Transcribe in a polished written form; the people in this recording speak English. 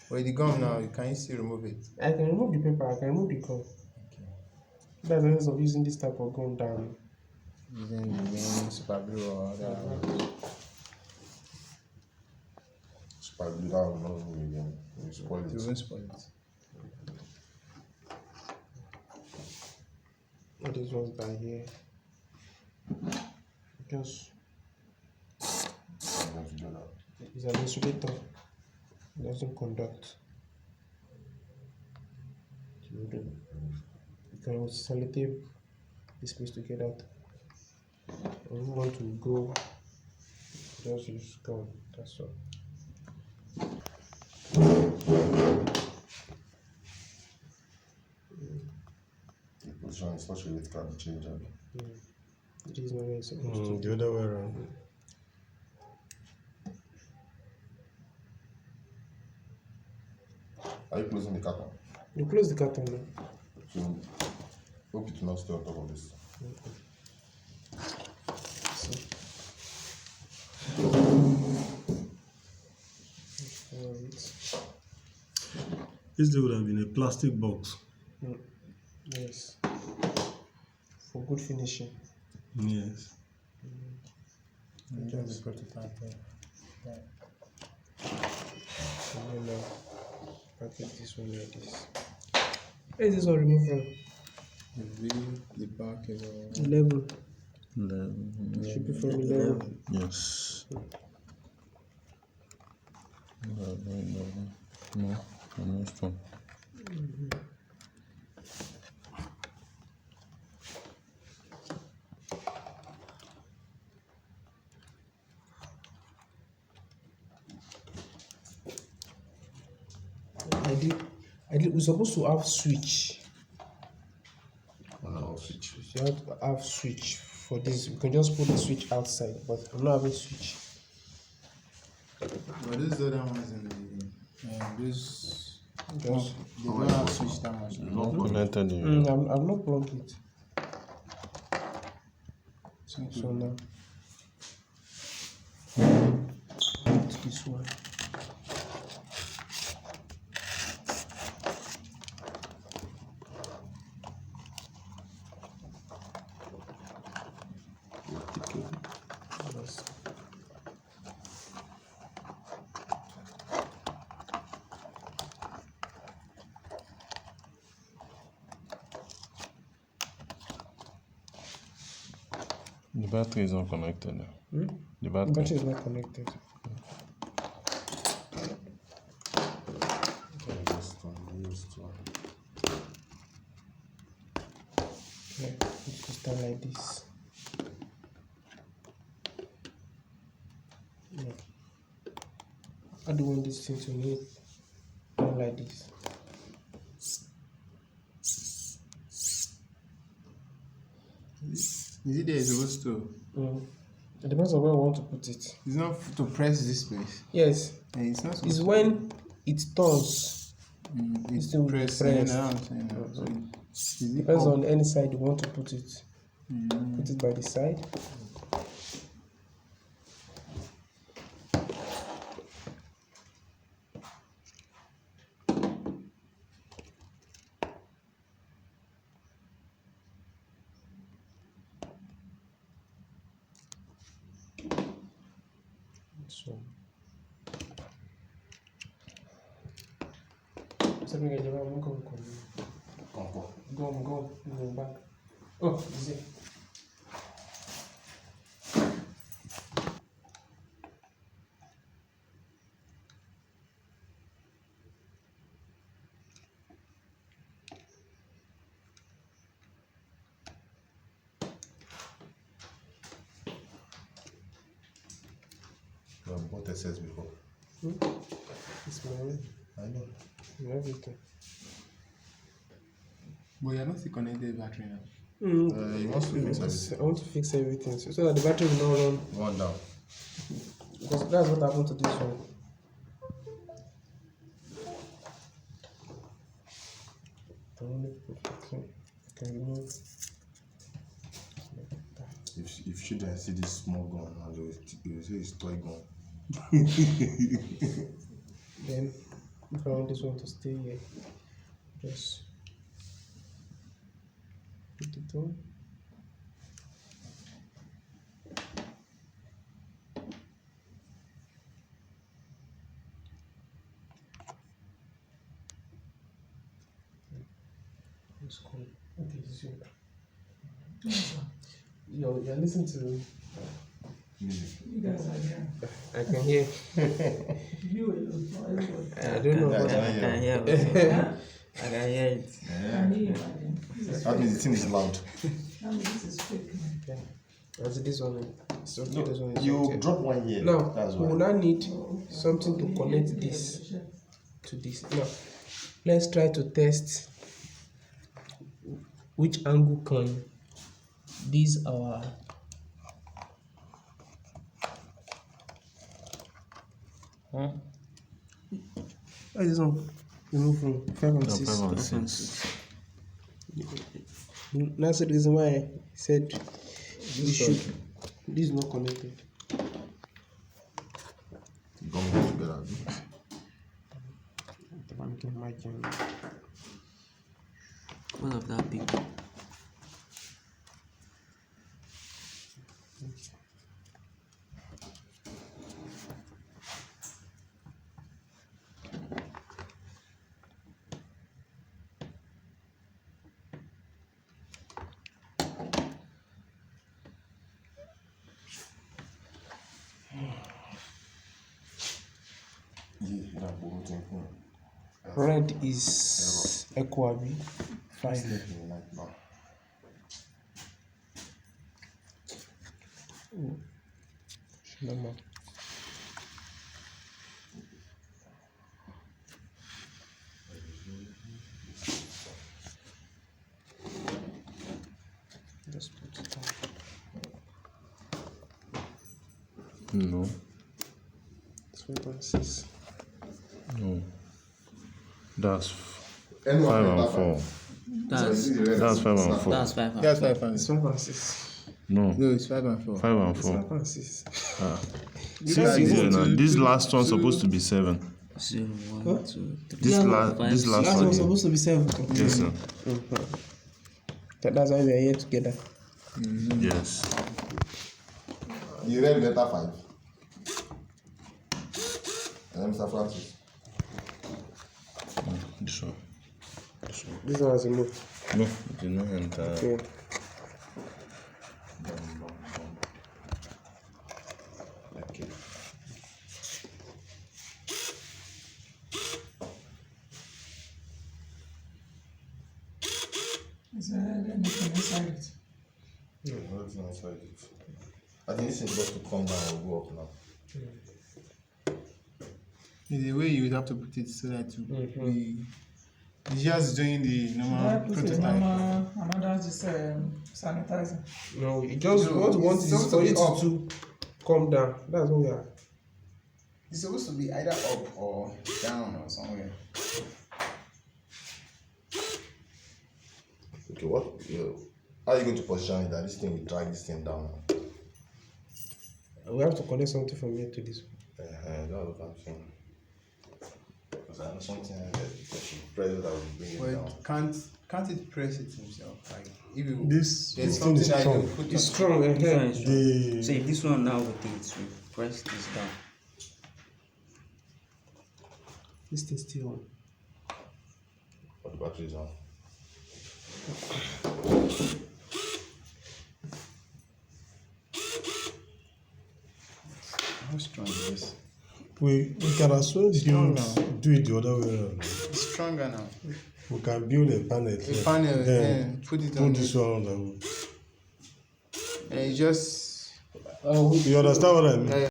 With the gum now, can you still remove it? I can remove the paper, I can remove the gum. Okay. That's the sense of using this type of gum down. Using the main super glue or other. Super glue, that will not move again. You spoil You it. won't spoil it. All these ones that are here. Just I'm going to do that. is an insulator. It doesn't conduct. You can with sellotape this piece together. If you want to go, just use gum. That's all. The position is such a way it can be changed. It is not where it's supposed to. The other way around. Are you closing the carton? You close the carton now. So, hope it will not stay on top of this. This would have been a plastic box. Yes. For good finishing. Yes. Just the prototype. Yeah. And then package this one like this. Where is this one removed from? The back is all. 11. 11. Should be from 11. Yes. 11. No, almost one. We're supposed to have switch. No, switch. You have to have switch for this. We can just put the switch outside, but I'm not having switch. But those other ones in the those Just they don't have switch that much. Not connected. I've not plugged it. So now this one. Yes. The battery is not connected. The The battery. battery is not connected. Okay, it will stand like this. Yeah. How do you want this thing to move? Like this. Is it there supposed to? It depends on where we want to put it. It's not to press this place. Yes, It's not supposed it's to. when it turns. It's to press. press. Yeah, I'm saying that. So is it Depends up? on any side you want to put it. Put it by the side. So. Something like that. Go back. Oh, easy. You have bought SS before. It's my I know. everything. But you're not still connected to the battery now. He wants to fix everything. I want to fix everything so that the battery will not run. One down. Because that's what happened to this one. I only put it in. I can remove like that. If children see this small gun now, they will say it's toy gun. Then if I want this one to stay here, just put it on. It's cool. Okay, this is you're listening to Music. You guys are here. I can hear. You alone, everybody. I don't know Yeah, what I I can can hear. hear. I can hear it. Can you imagine? This is That means the thing is loud. That means this is fake. Man. as this one. It's okay, No, this one is you okay. drop one here. Now That's we will why. now need something to connect this to this. Now let's try to test which angle can these our Huh? what is this one? Remove from 5 and No, 6. 5 and 6. That's the reason why I said we should. This is not connected. Gum go together. What of that big? Yeah, that whole thing. Red is Equabi 5. Like now. Number. Just put it down. No. 5 and 6. No. That's Anyone 5 like and that 4. one? That's That's 5 and 4. that's 5. That's 5 and It's 5 and 6. No. No, it's 5 and 4. 5 and It's 4. 5 and 6. Ah. You 6 guys is go here now. to- This to- last one's to- supposed to be 7. 0, 1, Huh? 2, 3. This last Last one. one supposed to be 7. Yes, sir. That's why we are here together. Yes. You read letter 5. And Mr. Francis. This one. This one has a move. No, it did not enter. Okay. Okay. Is there anything inside it? No, nothing inside it. I think this is supposed to come down or go up now. It's the way you would have to put it so that we it's just doing the Should I normal put a prototype. normal, another just sanitizer? No, you just No, what you want it's is supposed for to be it up. to come down. That's what we are. It's supposed to be either up or down or somewhere. Okay, what? How are you going to position it that this thing will drag this thing down? We have to connect something from here to this. That's what I'm saying. Because I know something that should press it that will bring it down. But can't it press it himself? Like if you This there's thing something is that you strong. put It's on- strong. This one is strong. The So if this one now with it, we press this down. this thing still on. But the battery is on. How strong is this? We can as well Strong do it the other way around. It's stronger now. We can build a panel. A panel, then put it on put this one on the wood. and you just You understand what I mean?